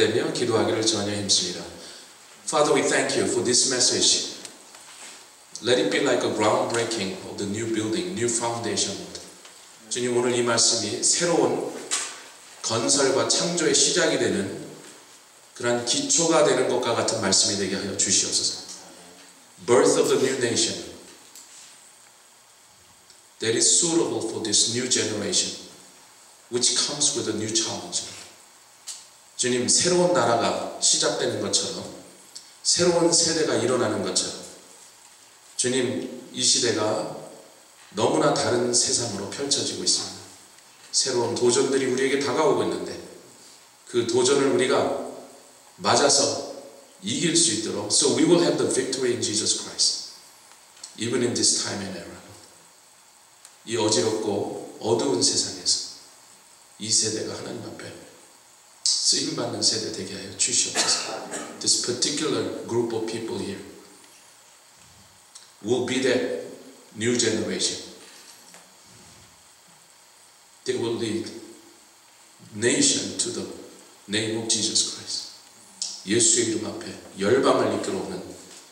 기대며 기도하기를 전혀 힘씁니다. Father, we thank you for this message. Let it be like a groundbreaking of the new building, new foundation. 주님, 오늘 이 말씀이 새로운 건설과 창조의 시작이 되는 그러한 기초가 되는 것과 같은 말씀이 되게 하여 주시옵소서. Birth of the new nation that is suitable for this new generation, which comes with a new challenge. 주님, 새로운 나라가 시작되는 것처럼, 새로운 세대가 일어나는 것처럼, 주님, 이 시대가 너무나 다른 세상으로 펼쳐지고 있습니다. 새로운 도전들이 우리에게 다가오고 있는데 그 도전을 우리가 맞아서 이길 수 있도록 So we will have the victory in Jesus Christ even in this time and era. 이 어지럽고 어두운 세상에서 이 세대가 하나님 앞에 쓰임받는 세대 되게 하여 주시옵소서. This particular group of people here will be that new generation. They will lead nation to the name of Jesus Christ. 예수의 이름 앞에 열방을 이끌어오는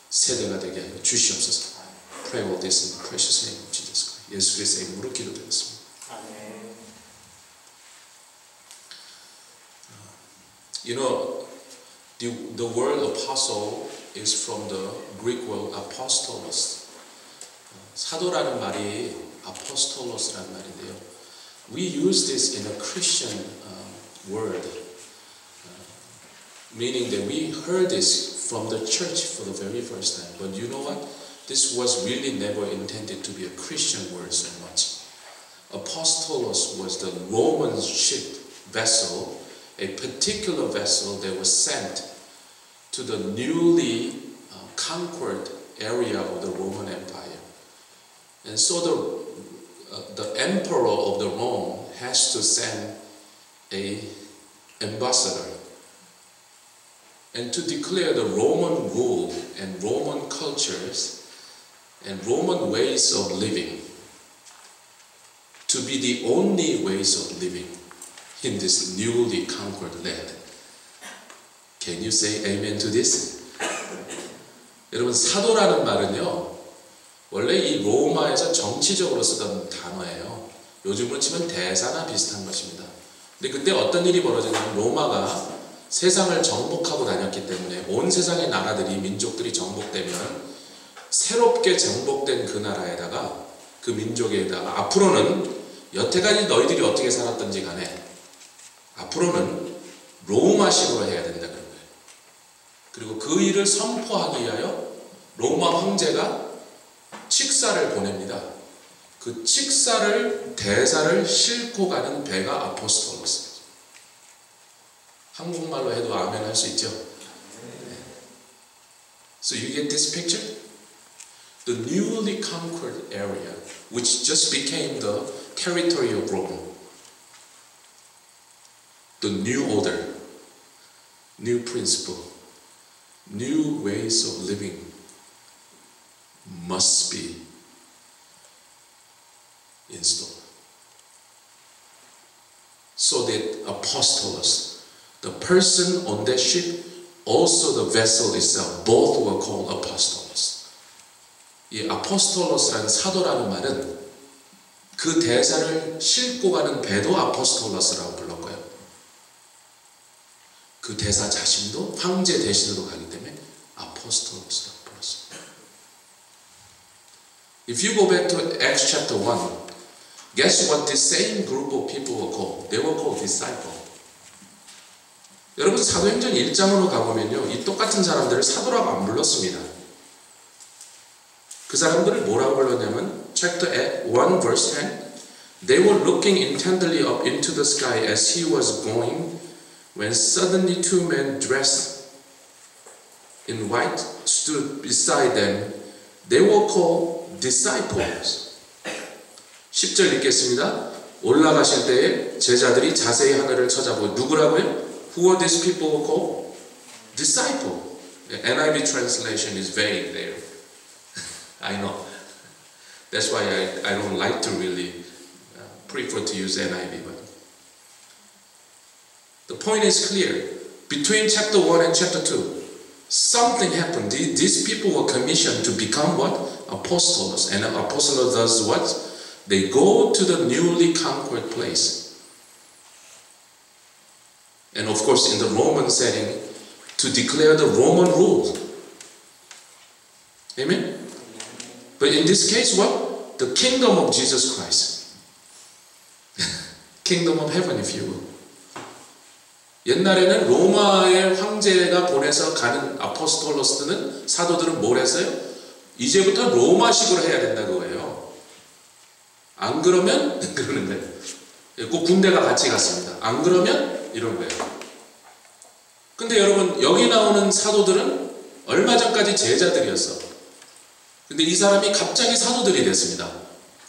세대가 되게 하여 주시옵소서. Pray all this in the precious name of Jesus Christ. 예수 그리스도의 이름으로 기도드렸습니다. 아멘. You know, the word apostle is from the Greek word apostolos. 사도라는 말이 apostolos라는 말인데요. We use this in a Christian word, meaning that we heard this from the church for the very first time. But you know what? This was really never intended to be a Christian word so much. Apostolos was the Roman ship vessel, a particular vessel that was sent to the newly conquered area of the Roman Empire. And so the emperor of the Rome has to send an ambassador and to declare the Roman rule and Roman cultures and Roman ways of living to be the only ways of living in this newly conquered land. Can you say amen to this? 여러분, 사도라는 말은요, 원래 이 로마에서 정치적으로 쓰던 단어예요. 요즘으로 치면 대사나 비슷한 것입니다. 근데 그때 어떤 일이 벌어졌냐면 로마가 세상을 정복하고 다녔기 때문에 온 세상의 나라들이, 민족들이 정복되면 새롭게 정복된 그 나라에다가, 그 민족에다가 앞으로는 여태까지 너희들이 어떻게 살았던지 간에 앞으로는 로마식으로 해야 된다 그런 거예요. 그리고 그 일을 선포하기 위하여 로마 황제가 칙사를 보냅니다. 그 칙사를, 대사를 싣고 가는 배가 아포스톨로스. 한국말로 해도 아멘 할 수 있죠? So you get this picture? The newly conquered area, which just became the territory of Rome. The new order, new principle, new ways of living must be installed. So that apostolos, the person on that ship, also the vessel itself, both were called apostolos. 이 아포스톨로스라는 사도라는 말은 그 대사를 싣고 가는 배도 아포스톨로스라고 불렀고요. 그 대사 자신도 황제 대신으로 가기 때문에 아포스톨로스라고 불렀습니다. If you go back to Acts chapter 1, guess what this same group of people were called? They were called disciples. 여러분, 사도행전 1장으로 가보면요, 이 똑같은 사람들을 사도라고 안 불렀습니다. 그 사람들을 뭐라고 불렀냐면 chapter 1 verse 10, they were looking intently up into the sky as he was going, when suddenly two men dressed in white stood beside them. They were called disciples. 10절 읽겠습니다. 올라가실 때에 제자들이 자세히 하늘을 쳐다보고 누구라고요? Who are these people who called? Disciple. The NIV translation is vague there. I know. That's why I don't like to really prefer to use NIV. But the point is clear. between chapter 1 and chapter 2, something happened. These people were commissioned to become what? Apostles. And apostles does what? They go to the newly conquered place. And of course, in the Roman setting, to declare the Roman rule. Amen? But in this case, what? The kingdom of Jesus Christ. Kingdom of heaven, if you will. 옛날에는 로마의 황제가 보내서 가는 아포스톨로스들은, 사도들은 뭘 했어요? 이제부터 로마식으로 해야 된다 그거예요. 안 그러면 그러는 거예요. 꼭 군대가 같이 갔습니다. 안 그러면 이런 거예요. 근데 여러분, 여기 나오는 사도들은 얼마 전까지 제자들이었어. 근데 이 사람이 갑자기 사도들이 됐습니다.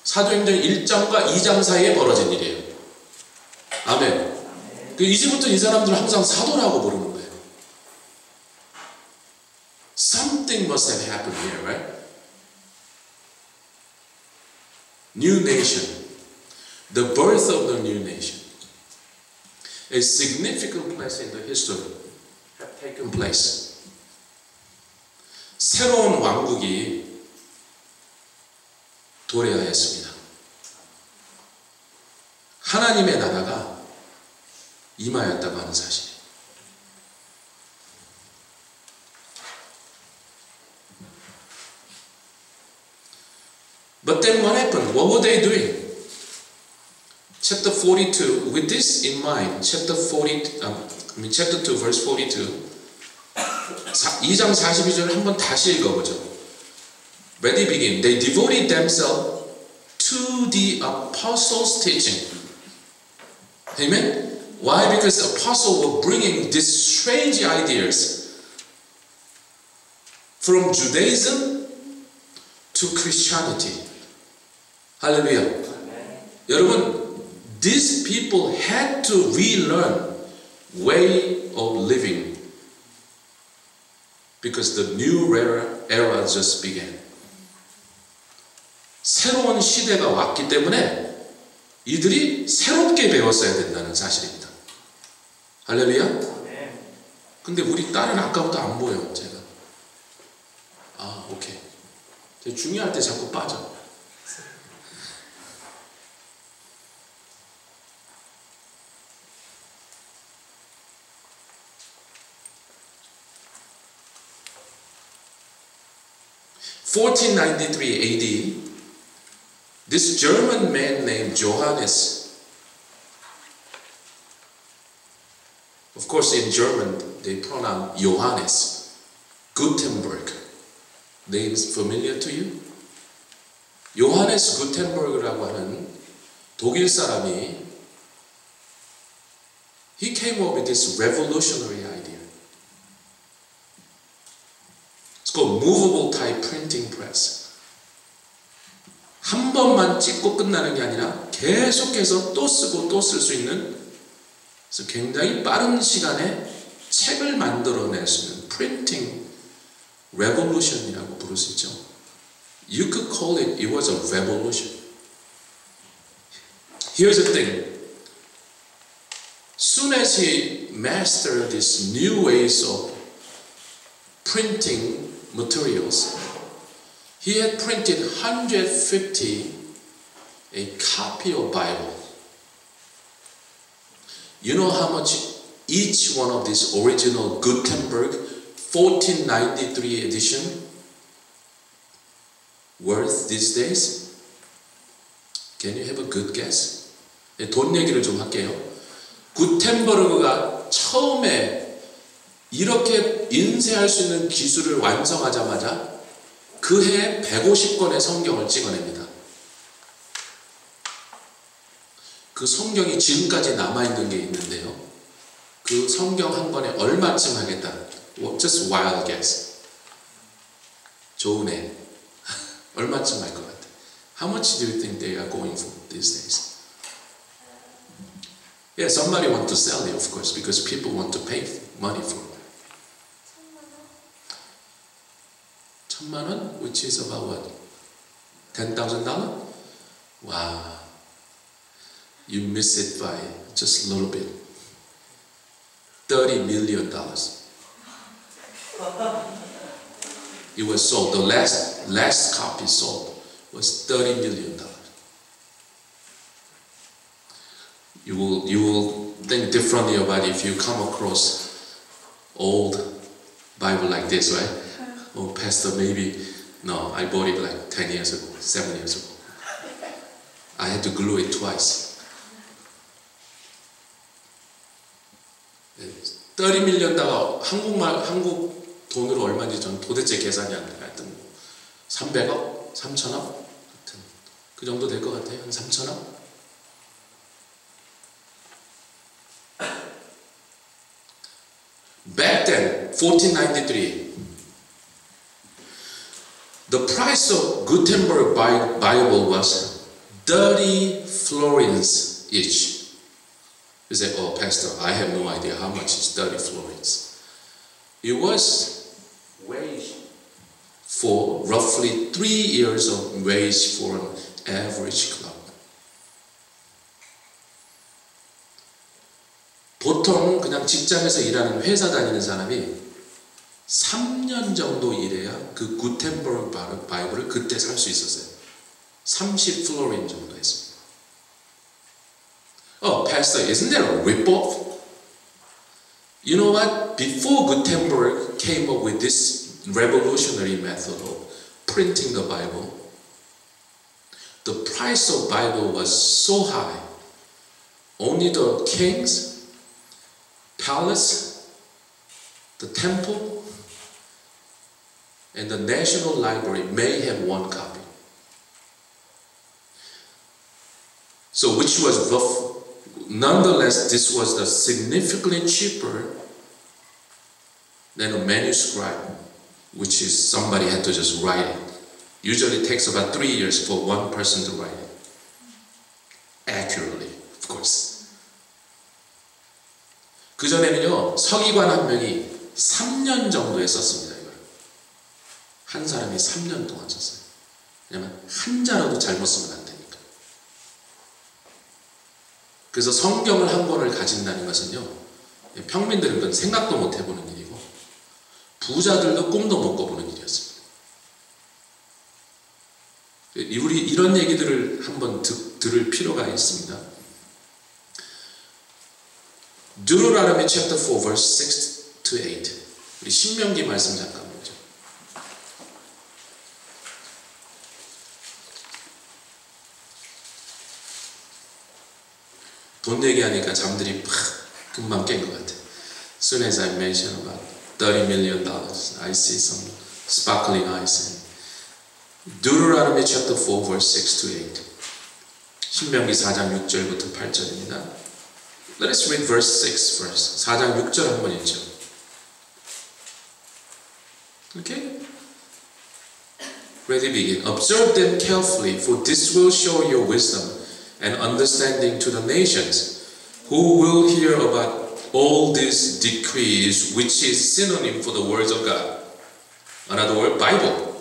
사도행전 1장과 2장 사이에 벌어진 일이에요. 아멘. 이제부터 이 사람들을 항상 사도라고 부르는 거예요. Something must have happened here, right? New nation. The birth of the new nation. A significant place in the history have taken place. 새로운 왕국이 도래하였습니다. 하나님의 나라가 임하였다고 하는 사실이에요. But then what happened? What were they doing? Chapter 42, with this in mind, chapter 2, verse 42, 2장 42절을 한번 다시 읽어보죠. Ready, begin. They devoted themselves to the apostles' teaching. Amen? Why? Because the apostles were bringing these strange ideas from Judaism to Christianity. Hallelujah. 여러분, these people had to relearn way of living because the new era just began. 새로운 시대가 왔기 때문에 이들이 새롭게 배웠어야 된다는 사실입니다. 할렐루야? 근데 우리 딸은 아까부터 안 보여, 제가. 아, 오케이. 제가 중요할 때 자꾸 빠져. (1493) AD, this German man named Johannes, of course in German they pronounce Johannes, Gutenberg. Names familiar to you? 요하네스 구텐버그라고 하는 독일 사람이 he came up with this revolutionary idea. It's called movable type printing press. 한 번만 찍고 끝나는 게 아니라 계속해서 또 쓰고 또 쓸 수 있는, 그래서 굉장히 빠른 시간에 책을 만들어낼 수 있는 printing revolution이라고 부를 수 있죠. You could call it was a revolution. Here's the thing. Soon as he mastered these new ways of printing materials, he had printed 150 a copy of Bible. You know how much each one of these original Gutenberg 1493 edition worth these days? Can you have a good guess? 돈 얘기를 좀 할게요. 구텐버그가 처음에 이렇게 인쇄할 수 있는 기술을 완성하자마자 그 해에 150권의 성경을 찍어냅니다. 그 성경이 지금까지 남아있는 게 있는데요. 그 성경 한 권에 얼마쯤 하겠다? Just wild guess. 좋은 애. 얼마쯤 할 것 같아? How much do you think they are going for these days? Yeah, somebody want to sell it, of course, because people want to pay money for it. 1,000만 원, which is about what? $10,000? Wow. You miss it by just a little bit. $30 million. It was sold. The last copy sold was $30 million. You will think differently about it if you come across old Bible like this, right? Oh, Pastor, maybe no. I bought it like 10 years ago, 7 years ago. I had to glue it twice. $30 million 한국 돈으로 얼마인지 전 도대체 계산이 안 돼요. 하여튼 300억? 3천억? 하여튼 그 정도 될 것 같아요. 한 3천억? Back then, 1493, the price of Gutenberg Bible was 30 florins each. You say, oh, Pastor, I have no idea how much is 30 florins. It was wage for roughly 3 years of wage for an average club. 보통 그냥 직장에서 일하는 회사 다니는 사람이 3년 정도 일해야 그 구텐버그 바이블을 그때 살 수 있었어요. 30 플로린 정도 했습니다. Oh, Pastor, isn't that a rip-off? You know what? Before Gutenberg came up with this revolutionary method of printing the Bible, the price of Bible was so high. Only the kings, palace, the temple, and the National Library may have one copy. So which was rough. Nonetheless, this was the significantly cheaper than a manuscript, which is somebody had to just write it. Usually it takes about 3 years for one person to write it. Accurately, of course. 그전에는요, 서기관 한 명이 3년 정도에 썼습니다, 이걸. 한 사람이 3년 동안 썼어요. 왜냐면 한 자라도 잘못 쓰면 안 되니까. 그래서 성경을 한 권을 가진다는 것은요, 평민들은 그건 생각도 못 해보는 일이고, 부자들도 꿈도 못 꿔보는 일이었습니다. 우리 이런 얘기들을 한번 들을 필요가 있습니다. Deuteronomy chapter 4 verse 6 to 8. 우리 신명기 말씀 잠깐 보죠. 돈 얘기하니까 잠들이 팍 금방 깬 것 같아. As soon as I mention about $30 million, I see some sparkling eyes. Deuteronomy chapter 4 verse 6 to 8. 신명기 4장 6절부터 8절입니다. Let us read verse 6 first. 4장 6절 한번 읽죠. Okay? Ready, begin. Observe them carefully, for this will show your wisdom and understanding to the nations, who will hear about all these decrees, which is synonym for the words of God. Another word, Bible.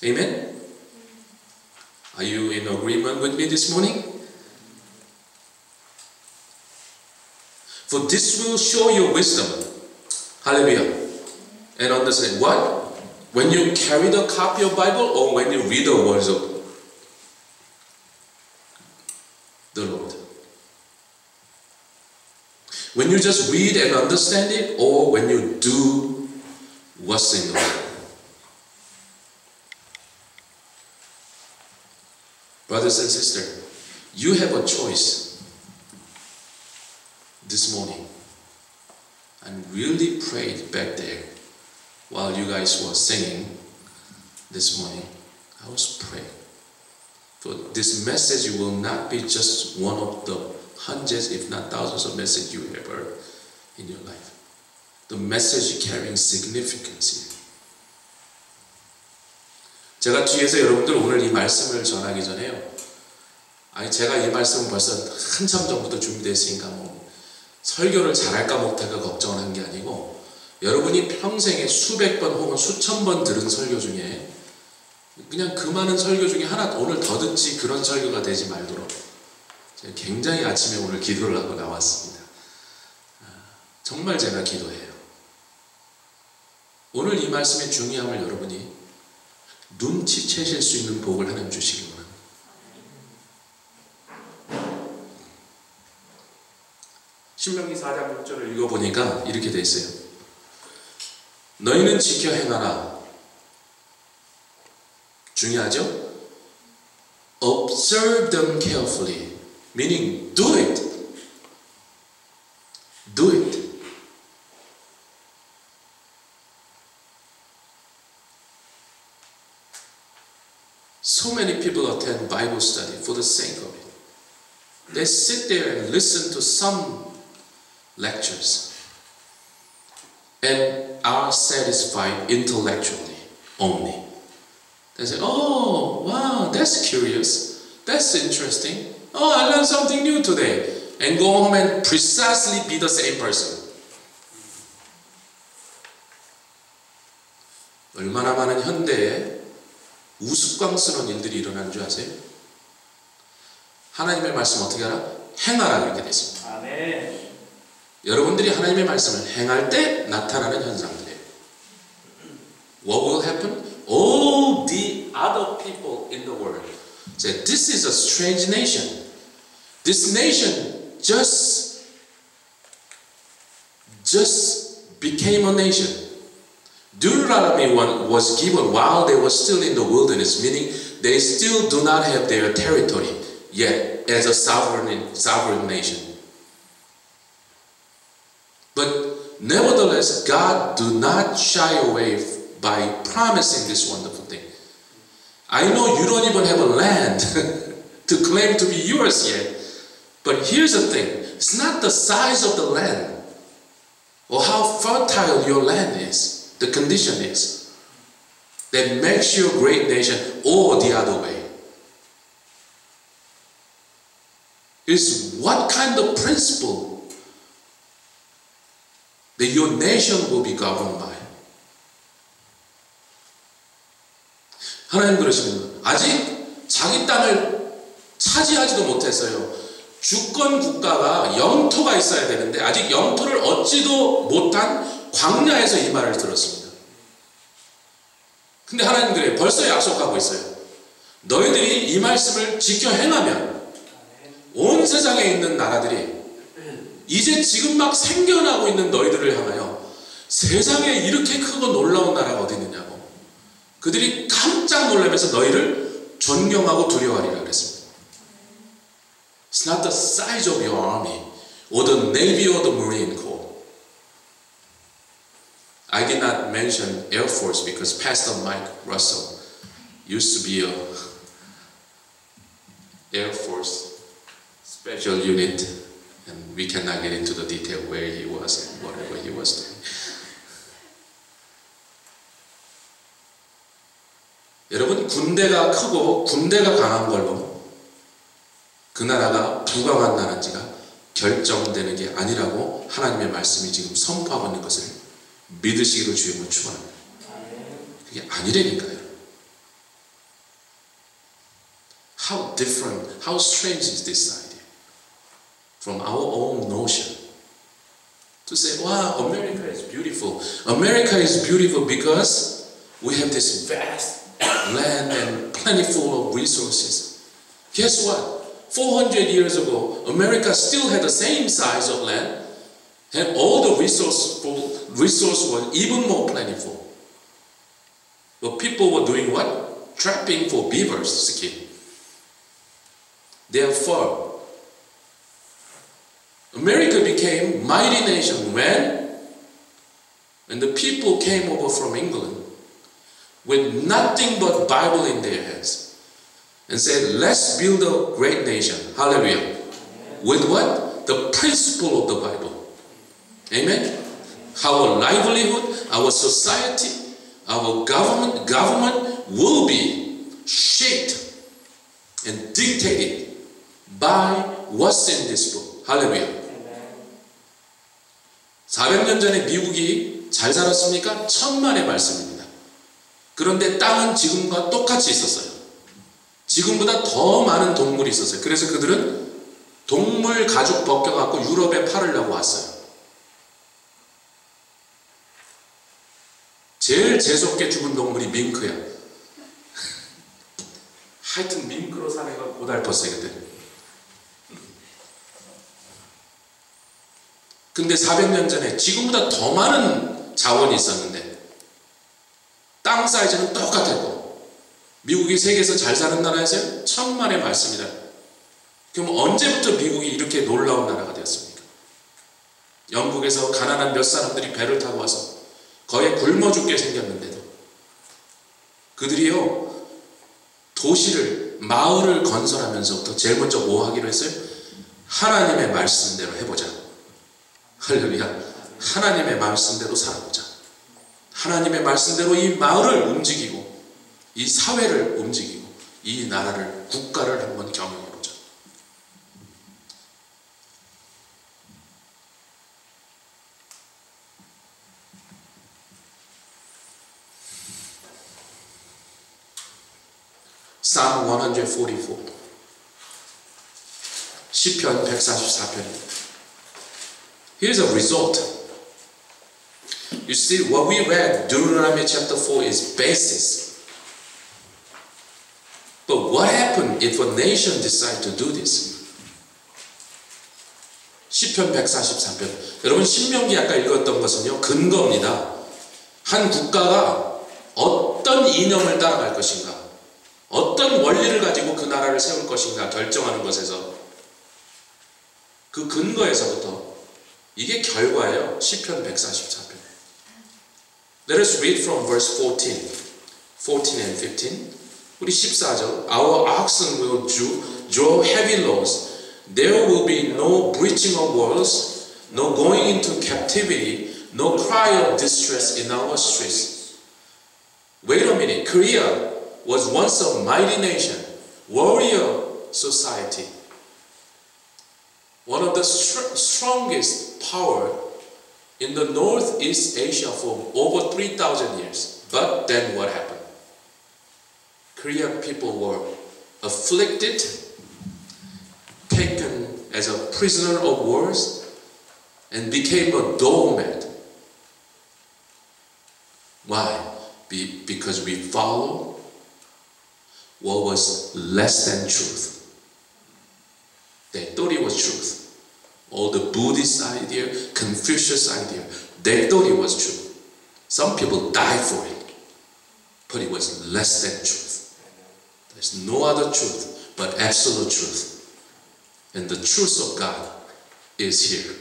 Amen? Are you in agreement with me this morning? For this will show your wisdom. Hallelujah. And understand what? When you carry the copy of Bible or when you read the words of the Lord. When you just read and understand it or when you do what's in the Word. Brothers and sisters, you have a choice this morning, and really prayed back there while you guys were singing this morning. I was praying. For this message will not be just one of the hundreds, if not thousands of messages you have heard in your life. The message carrying significance. 제가 뒤에서 여러분들 오늘 이 말씀을 전하기 전에요. 제가 이 말씀은 벌써 한참 전부터 준비됐으니까 설교를 잘할까 못할까 걱정을 한 게 아니고 여러분이 평생에 수백 번 혹은 수천 번 들은 설교 중에 그냥 그 많은 설교 중에 하나 오늘 더 듣지 그런 설교가 되지 말도록 제가 굉장히 아침에 오늘 기도를 하고 나왔습니다. 정말 제가 기도해요. 오늘 이 말씀의 중요함을 여러분이 눈치채실 수 있는 복을 하나님 주시기 원합니다. 신명기 4장 6절을 읽어보니까 이렇게 돼 있어요. 너희는 지켜 행하라. 중요하죠? Observe them carefully. Meaning, do it. Do it. So many people attend Bible study for the sake of it. They sit there and listen to some lectures and are satisfied intellectually only. They say, oh, wow, that's curious. That's interesting. Oh, I learned something new today. And go home and precisely be the same person. 얼마나 많은 현대에 우스꽝스러운 일들이 일어나는 줄 아세요? 하나님의 말씀 어떻게 하라? 행하라 이렇게 되어 있습니다. 아멘. 여러분들이 하나님의 말씀을 행할 때 나타나는 현상들이에요. What will happen? All the other people in the world say, this is a strange nation. This nation just became a nation. Deuteronomy was given while they were still in the wilderness, meaning they still do not have their territory yet as a sovereign nation. But nevertheless, God do not shy away by promising this wonderful thing. I know you don't even have a land to claim to be yours yet, but here's the thing, it's not the size of the land or how fertile your land is, the condition is, that makes you a great nation or the other way. It's what kind of principle that your nation will be governed by. 하나님 그러시는 거예요. 아직 자기 땅을 차지하지도 못했어요. 주권 국가가 영토가 있어야 되는데 아직 영토를 얻지도 못한 광야에서 이 말을 들었습니다. 근데 하나님 그래요. 벌써 약속하고 있어요. 너희들이 이 말씀을 지켜 행하면 온 세상에 있는 나라들이 이제 지금 막 생겨나고 있는 너희들을 향하여 세상에 이렇게 크고 놀라운 나라가 어디 있느냐고 그들이 깜짝 놀라면서 너희를 존경하고 두려워하리라 그랬습니다. It's not the size of your army or the Navy or the Marine Corps. I did not mention Air Force because Pastor Mike Russell used to be a Air Force special unit, and we cannot get into the detail where he was and whatever he was doing. 여러분, 군대가 크고 군대가 강한 걸로 그 나라가 부강한 나라인지가 결정되는 게 아니라고 하나님의 말씀이 지금 선포하고 있는 것을 믿으시기를 주님을 축원합니다. 그게 아니라니까요. How different, how strange is this idea from our own notion to say, wow, America is beautiful. America is beautiful because we have this vast land and plentiful of resources. Guess what? 400 years ago, America still had the same size of land, and all the resources were even more plentiful. But people were doing what? Trapping for beavers' skin. Therefore, America became a mighty nation when the people came over from England with nothing but Bible in their hands. And said, let's build a great nation. Hallelujah. With what? The principle of the Bible. Amen? Our livelihood, our society, our government will be shaped and dictated by what's in this book. Hallelujah. 400년 전에 미국이 잘 살았습니까? 천만의 말씀입니다. 그런데 땅은 지금과 똑같이 있었어요. 지금보다 더 많은 동물이 있었어요. 그래서 그들은 동물 가죽 벗겨갖고 유럽에 팔으려고 왔어요. 제일 재수없게 죽은 동물이 밍크야. 하여튼 밍크로 사는 건 고달팠어요 그때. 근데 400년 전에 지금보다 더 많은 자원이 있었는데 땅 사이즈는 똑같았고 미국이 세계에서 잘 사는 나라였어요? 천만의 말씀이다. 그럼 언제부터 미국이 이렇게 놀라운 나라가 되었습니까? 영국에서 가난한 몇 사람들이 배를 타고 와서 거의 굶어 죽게 생겼는데도 그들이요 도시를 마을을 건설하면서부터 제일 먼저 뭐 하기로 했어요? 하나님의 말씀대로 해보자. 할렐루야. 하나님의 말씀대로 살아보자. 하나님의 말씀대로 이 마을을 움직이고 이 사회를 움직이고 이 나라를 국가를 한번 경영해보자. Psalm 144 시편 144편입니다. Here's a result. You see, what we read, Deuteronomy chapter 4 is basis. But what happened if a nation decides to do this? 시편 144편. 여러분 신명기 아까 읽었던 것은요 근거입니다. 한 국가가 어떤 이념을 따라갈 것인가, 어떤 원리를 가지고 그 나라를 세울 것인가 결정하는 것에서 그 근거에서부터 이게 결과예요. 시편 144편. Let us read from verse 14 and 15. 우리 14절. Our oxen will draw heavy loads. There will be no breaching of walls, no going into captivity, no cry of distress in our streets. Wait a minute. Korea was once a mighty nation, warrior society. One of the strongest power in the Northeast Asia for over 3,000 years. But then what happened? Korean people were afflicted, taken as a prisoner of wars, and became a doormat. Why? Because we follow what was less than truth. They thought it was truth. All the Buddhist idea, Confucius idea, they thought it was true. Some people died for it, but it was less than truth. There's no other truth but absolute truth. And the truth of God is here.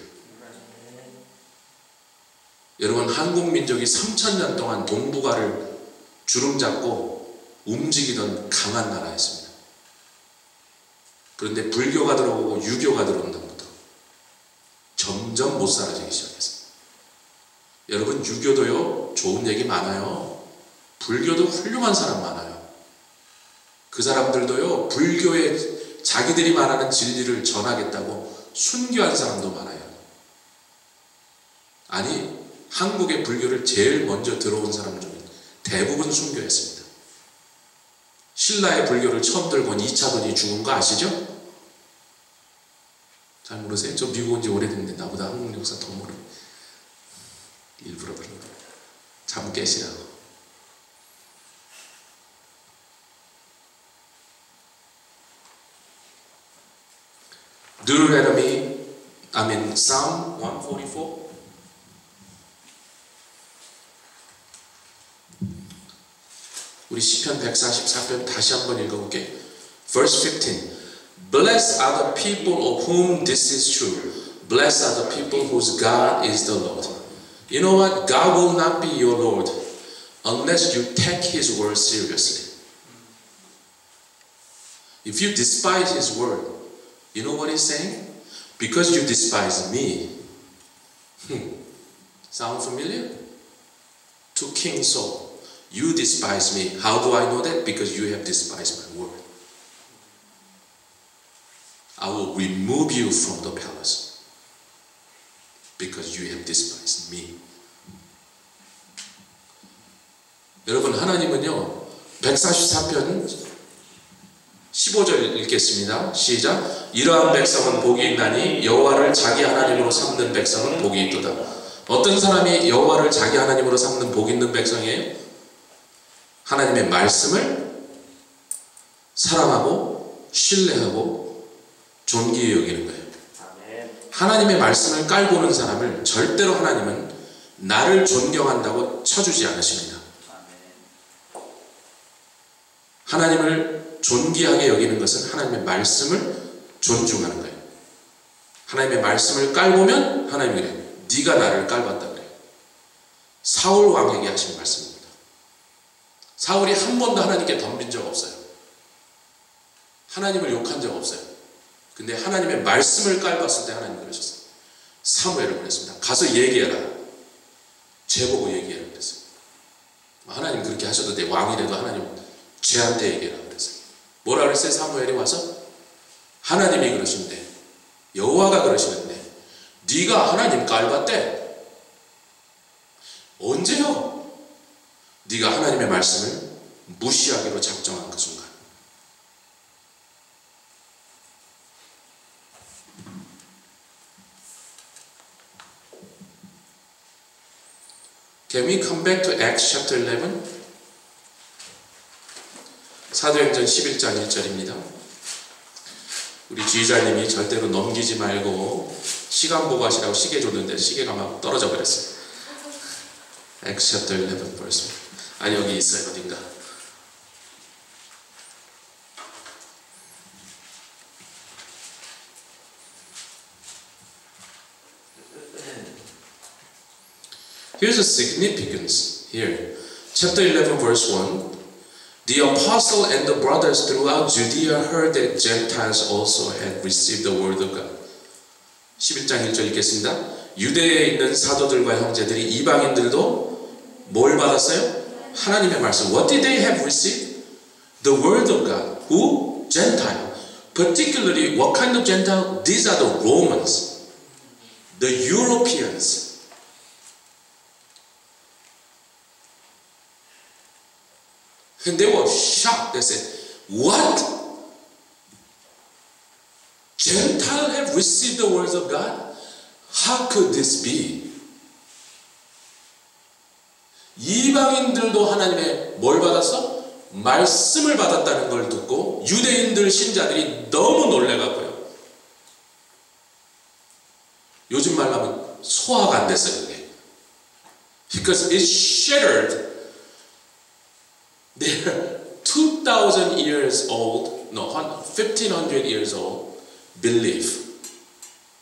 여러분, 한국 민족이 3,000년 동안 동북아를 주름잡고 움직이던 강한 나라였습니다. 그런데 불교가 들어오고 유교가 들어온 다음부터 점점 못 사라지기 시작했습니다. 여러분, 유교도요 좋은 얘기 많아요. 불교도 훌륭한 사람 많아요. 그 사람들도요 불교에 자기들이 말하는 진리를 전하겠다고 순교한 사람도 많아요. 아니, 한국의 불교를 제일 먼저 들어온 사람 중에 대부분 순교했습니다. 신라의 불교를 처음 들고 온 2차돈이 죽은 거 아시죠? 잘 모르세요? 저 미국 온 지 오래됐는데 나보다 한국 역사 더 모르. 일부러 그런 거예요. 잠 깨시라고. Psalm 144. 우리 시편 144편 다시 한번 읽어볼게요. Verse 15. Blessed are the people of whom this is true. Blessed are the people whose God is the Lord. You know what? God will not be your Lord unless you take His word seriously. If you despise His word, you know what He's saying? Because you despise me. Sound familiar? To King Saul. You despise me. How do I know that? Because you have despised my word. I will remove you from the palace because you have despised me. 여러분, 하나님은요 144편 15절 읽겠습니다. 시작. 이러한 백성은 복이 있나니 여호와를 자기 하나님으로 삼는 백성은 복이 있도다. 어떤 사람이 여호와를 자기 하나님으로 삼는 복 있는 백성이에요? 하나님의 말씀을 사랑하고 신뢰하고 존귀히 여기는 거예요. 하나님의 말씀을 깔고 오는 사람을 절대로 하나님은 나를 존경한다고 쳐주지 않으십니다. 하나님을 존귀하게 여기는 것은 하나님의 말씀을 존중하는 거예요. 하나님의 말씀을 깔보면 하나님이 그래요. 네가 나를 깔봤다 그래요. 사울 왕에게 하신 말씀입니다. 사울이 한 번도 하나님께 덤빈 적 없어요. 하나님을 욕한 적 없어요. 근데 하나님의 말씀을 깔봤을 때 하나님 그러셨어요. 사무엘을 보냈습니다. 가서 얘기해라. 쟤보고 얘기해라 그랬어요. 하나님 그렇게 하셔도 돼. 왕이라도 하나님 쟤한테 얘기해라 그랬어요. 뭐라 그랬어요? 사무엘이 와서 하나님이 그러신대. 여호와가 그러시는데 네가 하나님 깔봤대. 언제요? 네가 하나님의 말씀을 무시하기로 작정한 그 순간. Can we come back to Acts chapter 11? 사도행전 11장 1절입니다. 우리 지휘자님이 절대로 넘기지 말고 시간 보고 하시라고 시계 줬는데 시계가 막 떨어져 버렸어요. Acts chapter 11 verse. 아니 여기 있어요. 어딘가. Here's the significance here. Chapter 11 verse 1. The apostle and the brothers throughout Judea heard that Gentiles also had received the word of God. 11장 1절 읽겠습니다. 유대에 있는 사도들과 형제들이 이방인들도 뭘 받았어요? 하나님의 말씀. What did they have received? The word of God. Who? Gentile. Particularly, what kind of Gentile? These are the Romans. The Europeans. And they were shocked. They said, what? Gentiles have received the words of God? How could this be? 이방인들도 하나님의 뭘 받았어? 말씀을 받았다는 걸 듣고 유대인들 신자들이 너무 놀래갖고요. 요즘 말로 하면 소화가 안 됐어요. 그게. Because it shattered their 2,000 years old, no, 1,500 years old belief.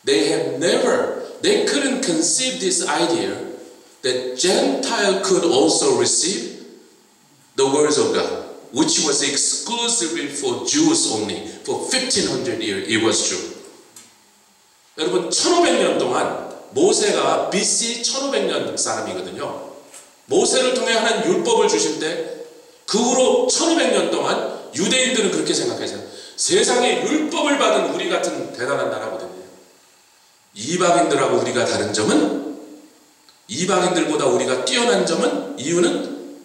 They couldn't conceive this idea that Gentile could also receive the words of God, which was exclusively for Jews only. For 1,500 years, it was true. 여러분, 1,500년 동안 모세가 BC 1,500년 사람이거든요. 모세를 통해 하나님 율법을 주실 때 그 후로 1,500년 동안 유대인들은 그렇게 생각했어요. 세상에 율법을 받은 우리 같은 대단한 나라거든요. 이방인들하고 우리가 다른 점은, 이방인들보다 우리가 뛰어난 점은, 이유는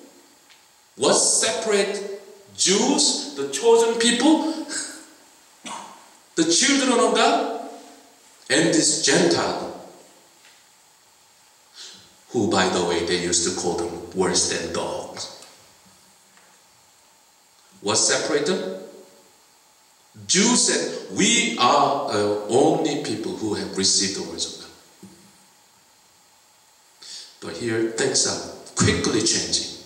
what separate Jews, the chosen people, the children of God, and this Gentile, who by the way they used to call them worse than dogs. What separated them? Jews said, we are the only people who have received the words of God. But here things are quickly changing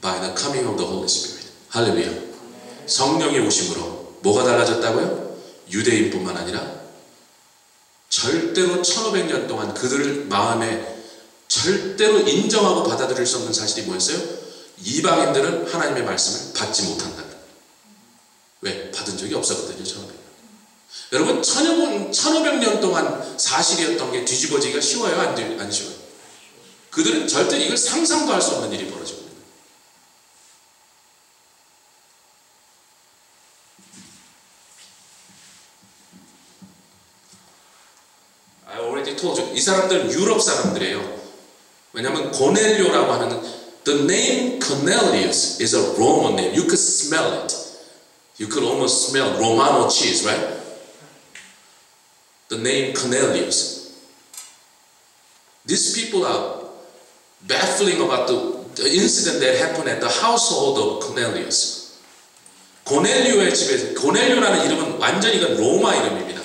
by the coming of the Holy Spirit. 할렐루야. 성령의 오심으로 뭐가 달라졌다고요? 유대인뿐만 아니라 절대로 1,500년 동안 그들을 마음에 절대로 인정하고 받아들일 수 없는 사실이 뭐였어요? 이방인들은 하나님의 말씀을 받지 못한다. 왜? 받은 적이 없었거든요. 1,500년. 여러분 1,500년 동안 사실이었던 게 뒤집어지기가 쉬워요? 안 쉬워요? 그들은 절대 이걸 상상도 할 수 없는 일이 벌어지고 있는 거예요. I already told you. 이 사람들은 유럽 사람들이에요. 왜냐하면 고넬료라고 하는 the name Cornelius is a Roman name. You could smell it. You could almost smell Romano cheese, right? The name Cornelius. These people are baffling about the incident that happened at the household of Cornelius. 고넬료의 집에서, 고넬료라는 이름은 완전히 이건 로마 이름입니다.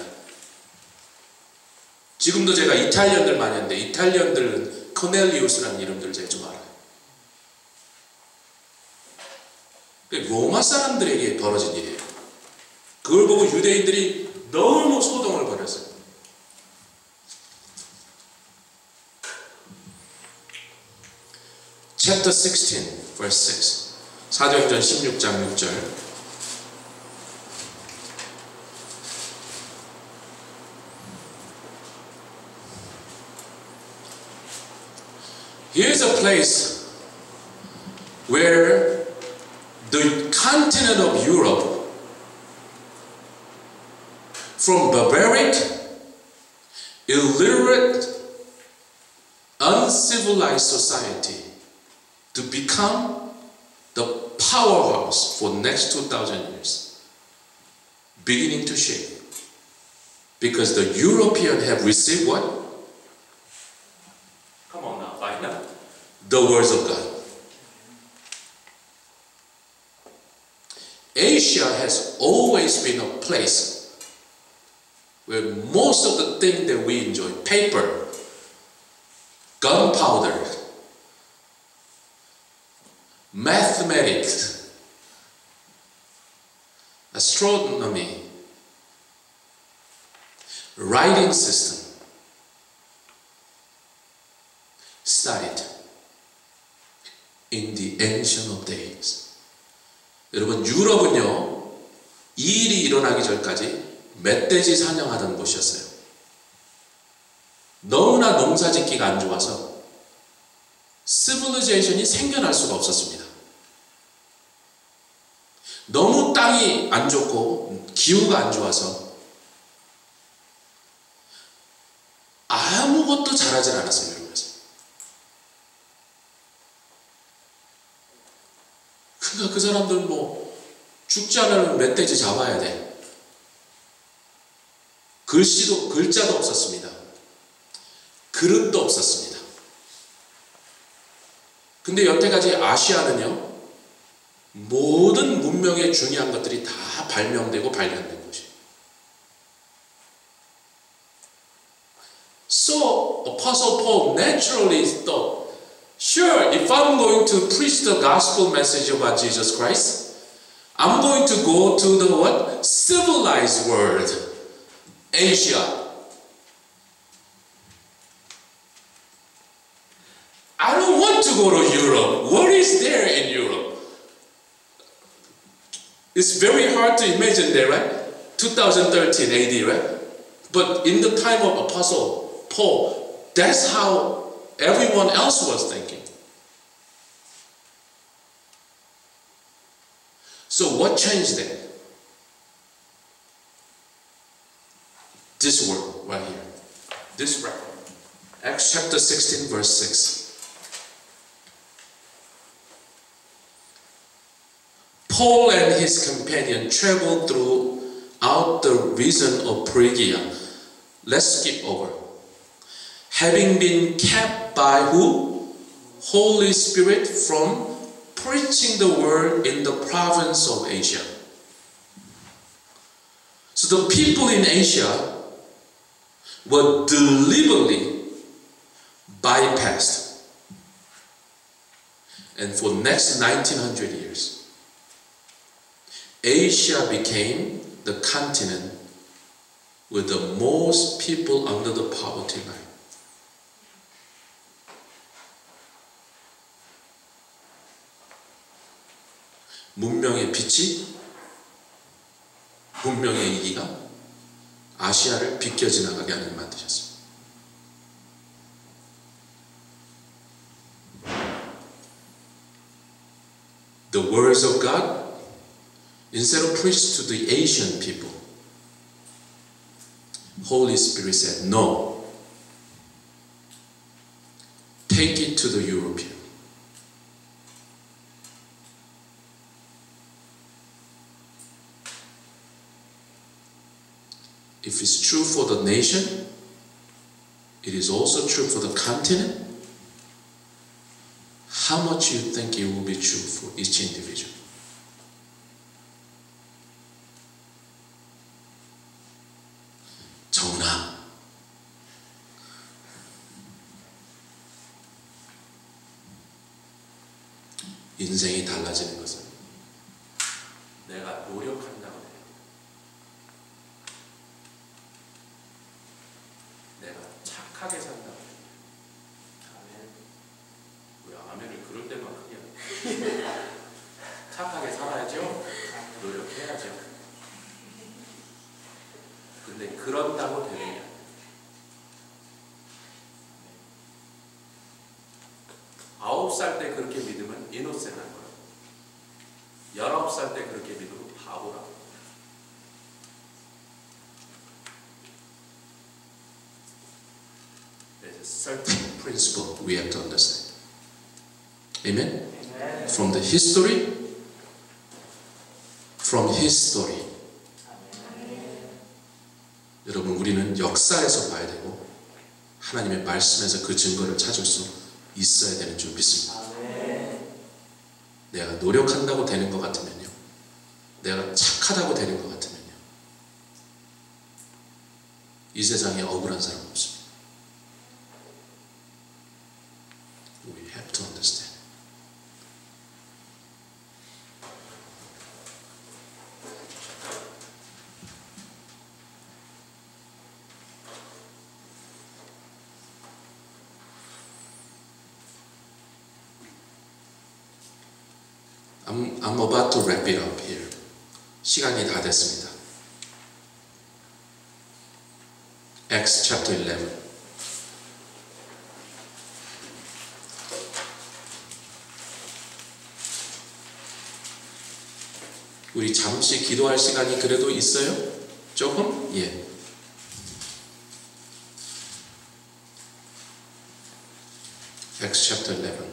지금도 제가 이탈리언들 많이 하는데 이탈리언들은 코넬리우스라는 이름들 제가 좀 알아요. 로마 사람들에게 벌어진 일이에요. 그걸 보고 유대인들이 너무 소동을 벌였어요. Chapter 16, verse 6. 사도행전 16장 6절. Here's a place where the continent of Europe, from barbaric, illiterate, uncivilized society, to become the powerhouse for the next 2,000 years, beginning to shape. Because the Europeans have received what? Come on now, by now. The words of God. Asia has always been a place where most of the things that we enjoy, paper, gunpowder, mathematics, astronomy, writing system, studied in the ancient of days. 여러분, 유럽은요, 이 일이 일어나기 전까지 멧돼지 사냥하던 곳이었어요. 너무나 농사짓기가 안 좋아서 시빌리제이션이 생겨날 수가 없었습니다. 너무 땅이 안 좋고 기후가 안 좋아서 아무것도 잘하지 않았어요. 여러분. 그러니까 그 사람들 뭐 죽지 않으면 멧돼지 잡아야 돼. 글자도 없었습니다. 그릇도 없었습니다. 근데 여태까지 아시아는요, 모든 문명의 중요한 것들이 다 발명되고 발견된 곳이에요. So Apostle Paul naturally thought, sure, if I'm going to preach the gospel message about Jesus Christ, I'm going to go to the what? Civilized world, Asia. I don't want to go to Europe. What is there in Europe? It's very hard to imagine there, right? 2013 AD, right? But in the time of Apostle Paul, that's how everyone else was thinking. So what changed then? This word right here. This record. Acts chapter 16 verse 6. Paul and his companion traveled throughout the region of Phrygia. Let's skip over. Having been kept by who? Holy Spirit from preaching the word in the province of Asia. So the people in Asia were deliberately bypassed. And for the next 1900 years, Asia became the continent with the most people under the poverty line. 문명의 빛이, 문명의 이기가 아시아를 비껴 지나가게 하는 만드셨습니다. The words of God, instead of preached to the Asian people, Holy Spirit said, no, take it to the European. If it's true for the nation, it is also true for the continent. How much you think it will be true for each individual? 정훈아, 인생이 달라지는 것은 내가 노력한다고 해요. 내가 착하게 산다고 해요. 왜 아멘을 그럴 때만 크게 착하게 살아야죠. 노력해야죠. 근데 그런다고 되는 게 아니에요. 9살 때 그렇게 믿으면 이노센한 거예요. 19살 때 그렇게 믿으면 바보라고. There's a certain principle we have to understand. Amen? Amen. From the history, from his story. 여러분, 우리는 역사에서 봐야 되고 하나님의 말씀에서 그 증거를 찾을 수 있어야 되는 줄 믿습니다. 내가 노력한다고 되는 것 같으면요, 내가 착하다고 되는 것 같으면요, 이 세상에 억울한 사람 없습니다. We have to understand. I'm about to wrap it up here. 시간이 다 됐습니다. Acts chapter 11. 우리 잠시 기도할 시간이 그래도 있어요? 조금? 예. Acts chapter 11.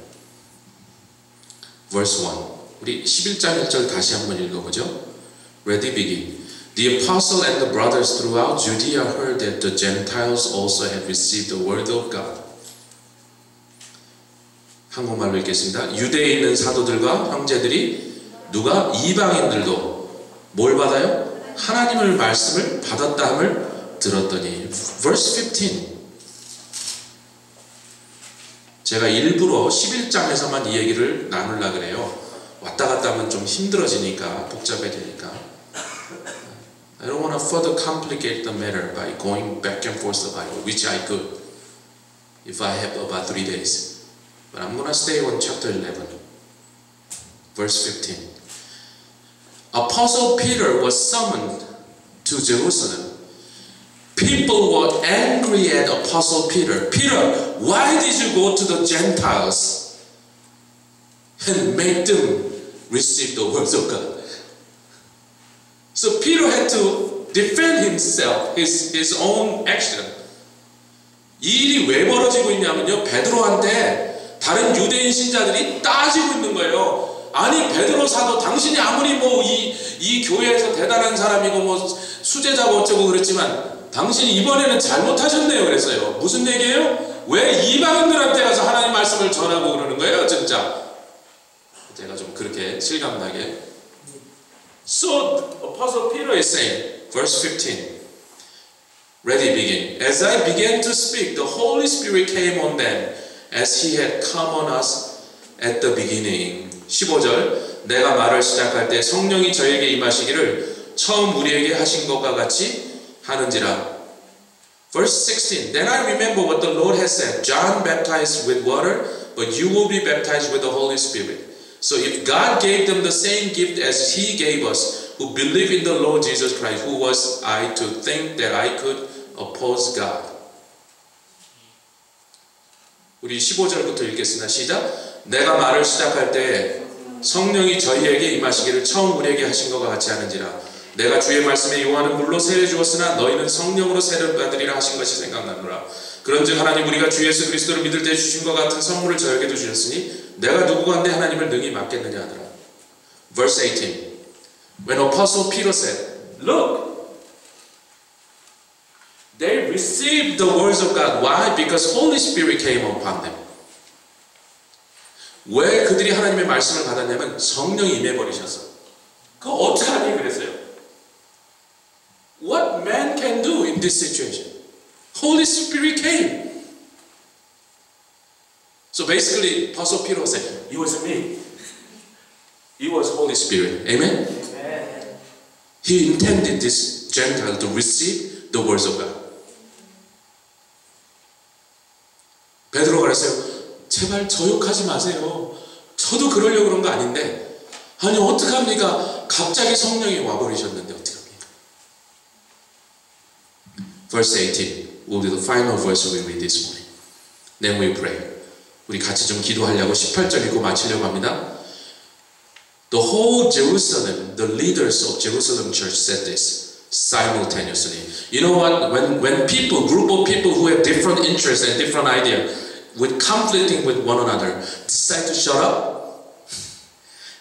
verse 1. 우리 11장 1절 다시 한번 읽어보죠. Ready, begin. The apostle and the brothers throughout Judea heard that the Gentiles also had received the word of God. 한국말로 읽겠습니다. 유대에 있는 사도들과 형제들이 누가 이방인들도 뭘 받아요? 하나님의 말씀을 받았다함을 들었더니 verse 15. 제가 일부러 11장에서만 이 얘기를 나누려고 그래요. 왔다 갔다 하면 좀 힘들어지니까, 복잡해지니까. I don't want to further complicate the matter by going back and forth the Bible, which I could if I have about 3 days. But I'm going to stay on chapter 11, verse 15. Apostle Peter was summoned to Jerusalem. People were angry at Apostle Peter. Peter, why did you go to the Gentiles and make them receive the words of God? So Peter had to defend himself, his own action. 이 일이 왜 벌어지고 있냐면요, 베드로한테 다른 유대인 신자들이 따지고 있는 거예요. 아니, 베드로 사도 당신이 아무리 뭐 이 교회에서 대단한 사람이고 뭐 수제자고 어쩌고 그랬지만 당신이 이번에는 잘못하셨네요. 그랬어요. 무슨 얘기예요? 왜 이방인들한테 가서 하나님 말씀을 전하고 그러는 거예요, 진짜? 제가 좀 그렇게 실감나게. So, Apostle Peter is saying, verse 15, ready, begin. As I began to speak, the Holy Spirit came on them, as He had come on us at the beginning. 15절, 내가 말을 시작할 때 성령이 저에게 임하시기를 처음 우리에게 하신 것과 같이 하는지라. Verse 16, Then I remember what the Lord has said, John baptized with water, but you will be baptized with the Holy Spirit. So if God gave them the same gift as He gave us, who believe in the Lord Jesus Christ, who was I to think that I could oppose God? 우리 15절부터 읽겠습니다. 시작. 내가 말을 시작할 때 성령이 저희에게 임하시기를 처음 우리에게 하신 것과 같이 하는지라. 내가 주의 말씀에 요한은 물로 세례 주었으나 너희는 성령으로 세례를 받으리라 하신 것이 생각나노라. 그런즉 하나님 우리가 주 예수 그리스도를 믿을 때 주신 것 같은 선물을 저에게도 주셨으니 내가 누구간데 하나님을 능히 맡겠느냐 하더라. Verse 18. When Apostle Peter said, Look, they received the words of God. Why? Because Holy Spirit came upon them. 왜 그들이 하나님의 말씀을 받았냐면 성령이 임해버리셔서. 그거 어떡하니 그랬어요. What man can do in this situation? Holy Spirit came. So basically, Apostle Peter said, it wasn't me. It was Holy Spirit. Amen? Amen? He intended this Gentile to receive the words of God. 베드로가 그랬어요. 제발 저 욕하지 마세요. 저도 그러려고 그런 거 아닌데 아니 어떡합니까? 갑자기 성령이 와버리셨는데 어떡합니까? Verse 18 will be the final verse we read this morning. Then we pray. 우리 같이 좀 기도하려고 18절 읽고 마치려고 합니다. The whole Jerusalem, the leaders of Jerusalem church said this simultaneously. You know what? When people, group of people who have different interests and different ideas, with conflicting with one another, decide to shut up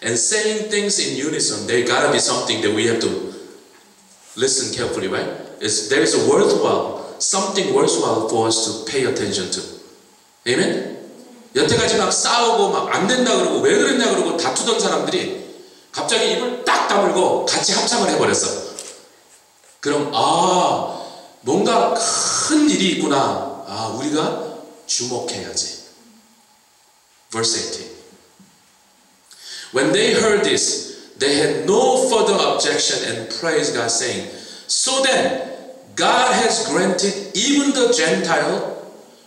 and saying things in unison, there gotta be something that we have to listen carefully, right? There is a worthwhile, something worthwhile for us to pay attention to. Amen? 여태까지 막 싸우고 막 안 된다 그러고 왜 그랬냐 그러고 다투던 사람들이 갑자기 입을 딱 다물고 같이 합창을 해버렸어. 그럼 뭔가 큰 일이 있구나. 우리가 주목해야지. Verse 18. When they heard this, they had no further objection and praised God, saying, So then, God has granted even the Gentile,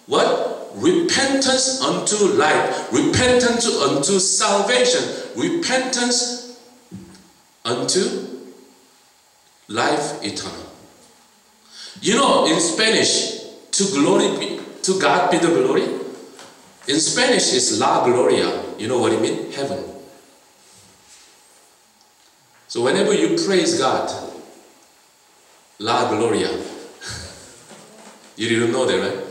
what? Repentance unto life, repentance unto salvation, repentance unto life eternal. You know, in Spanish, to God be the glory. In Spanish, it's La Gloria. You know what it means? Heaven. So whenever you praise God, La Gloria. You didn't know that, right?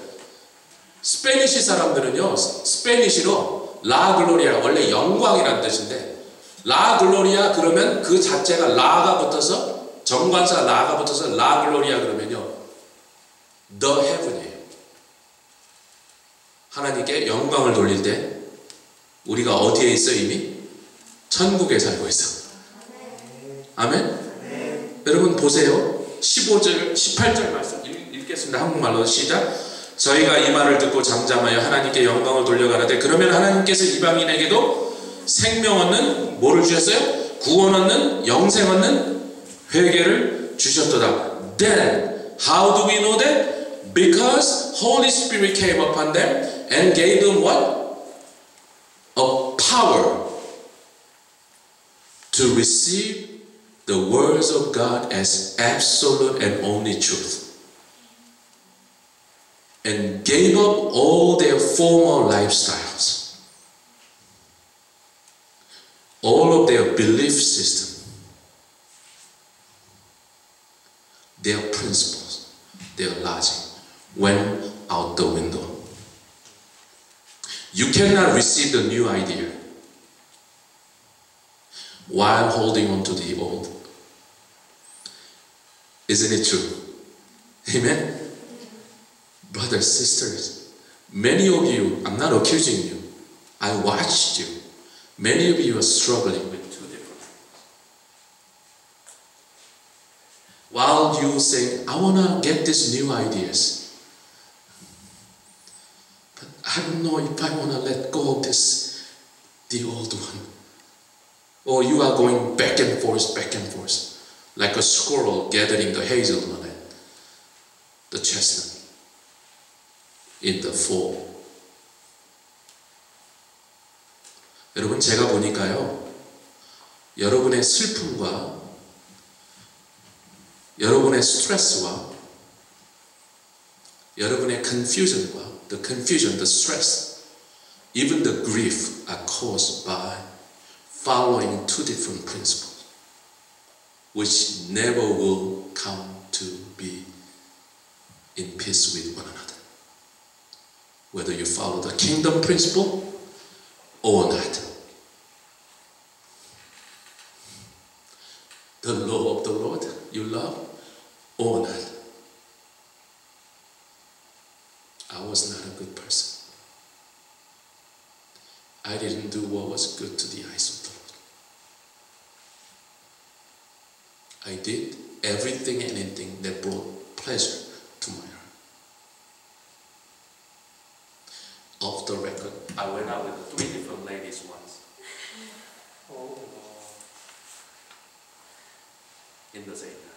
스페니시 사람들은요, 스페니시로 라 글로리아, 원래 영광이라는 뜻인데, 라 글로리아 그러면 그 자체가 라가 붙어서, 정관사 라가 붙어서 라 글로리아 그러면요, the heaven이에요. 하나님께 영광을 돌릴 때, 우리가 어디에 있어 이미? 천국에 살고 있어. 아멘? 여러분 보세요. 15절, 18절 말씀 읽겠습니다. 한국말로 시작. 저희가 이 말을 듣고 잠잠하여 하나님께 영광을 돌려가라되 그러면 하나님께서 이방인에게도 생명 얻는 뭐를 주셨어요? 구원 얻는 영생 얻는 회개를 주셨도다. Then how do we know that? Because Holy Spirit came upon them and gave them what? A power to receive the words of God as absolute and only truth. And gave up all their former lifestyles, all of their belief system, their principles, their logic went out the window. You cannot receive the new idea while holding on to the old. Isn't it true? Amen? Brothers, sisters, many of you, I'm not accusing you, I watched you. Many of you are struggling with two different things. While you say, I want to get these new ideas, but I don't know if I want to let go of this, the old one. Or you are going back and forth, like a squirrel gathering the hazelnut and the chestnut in the fall. 여러분 제가 보니까요, 여러분의 슬픔과 여러분의 스트레스와 여러분의 confusion과 the confusion, the stress, even the grief are caused by following two different principles which never will come to be in peace with one another. Whether you follow the kingdom principle or not. The law of the Lord you love or not. I didn't do what was good to the eyes of the Lord. I did everything and anything that brought pleasure to my heart. Off the record, I went out with 3 different ladies once. Oh. In the same time.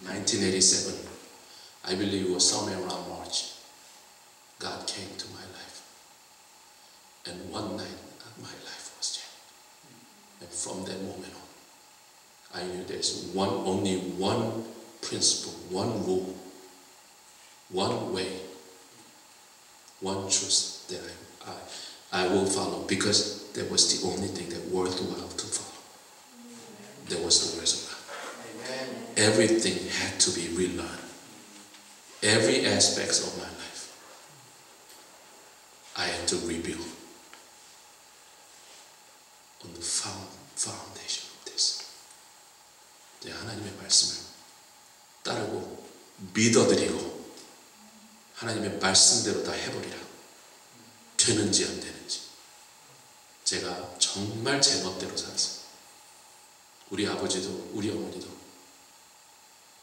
1987, I believe it was somewhere around March, God came to my life. And one night, my life was changed. And from that moment on, I knew there's only one principle, one rule, one way, one truth that I will follow, because that was the only thing that worthwhile to follow. That was the words of God. Amen. Everything had to be relearned. Every aspect of my life, I had to rebuild on the foundation of this. 하나님의 말씀을 따르고 믿어드리고 하나님의 말씀대로 다 해버리라. 되는지 안 되는지. 제가 정말 제 멋대로 살았어요. 우리 아버지도 우리 어머니도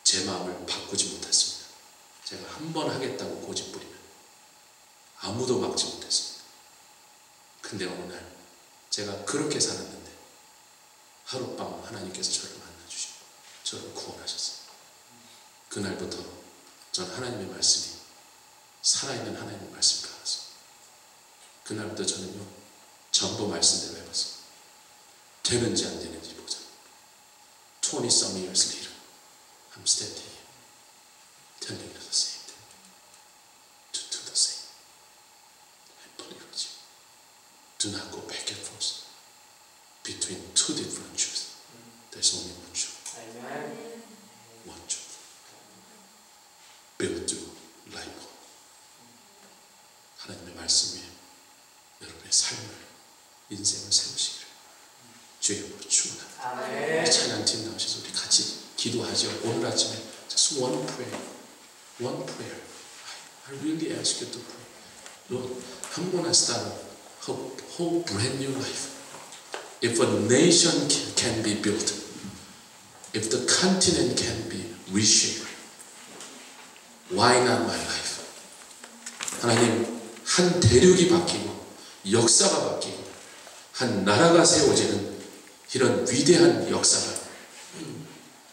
제 마음을 바꾸지 못했습니다. 제가 한 번 하겠다고 고집부리면 아무도 막지 못했습니다. 근데 어느 날 제가 그렇게 살았는데 하룻밤 하나님께서 저를 만나주시고 저를 구원하셨어요. 그날부터 전 하나님의 말씀이 살아있는 하나님의 말씀을 알았어요. 그날부터 저는요 전부 말씀대로 해봤어요. 되는지 안 되는지 보자. 20-some years later, I'm standing here telling you the same thing. To do the same. I believe with you. Do not go back and forth between 2 different truths. There's only one truth. Amen. One truth. Build your life. 하나님의 말씀 위에 여러분의 삶을, 인생을 세우시기를 주의 이름으로 축원합니다. 우리 찬양팀 나오셔서 우리 같이 기도하죠. 오늘 아침에 just one prayer. One prayer. I really ask you to pray. Lord, I'm going to start a whole brand new life. If a nation can be built, if the continent can be reshaped, why not my life? 하나님, 한 대륙이 바뀌고 역사가 바뀌고 한 나라가 세워지는 이런 위대한 역사가,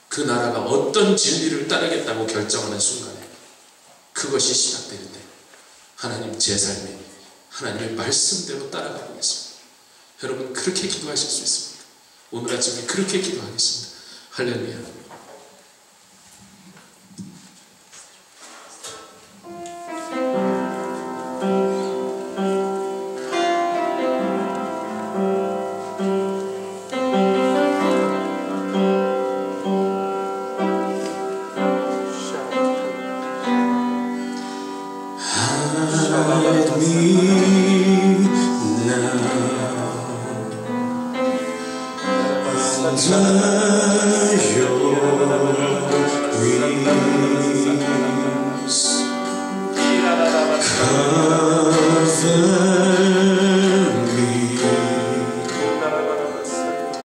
그 나라가 어떤 진리를 따르겠다고 결정하는 순간에 그것이 시작되는데 하나님, 제 삶이 하나님의 말씀대로 따라가 보겠습니다. 여러분 그렇게 기도하실 수 있습니까? 오늘 아침에 그렇게 기도하겠습니다. 할렐루야. Hide me now.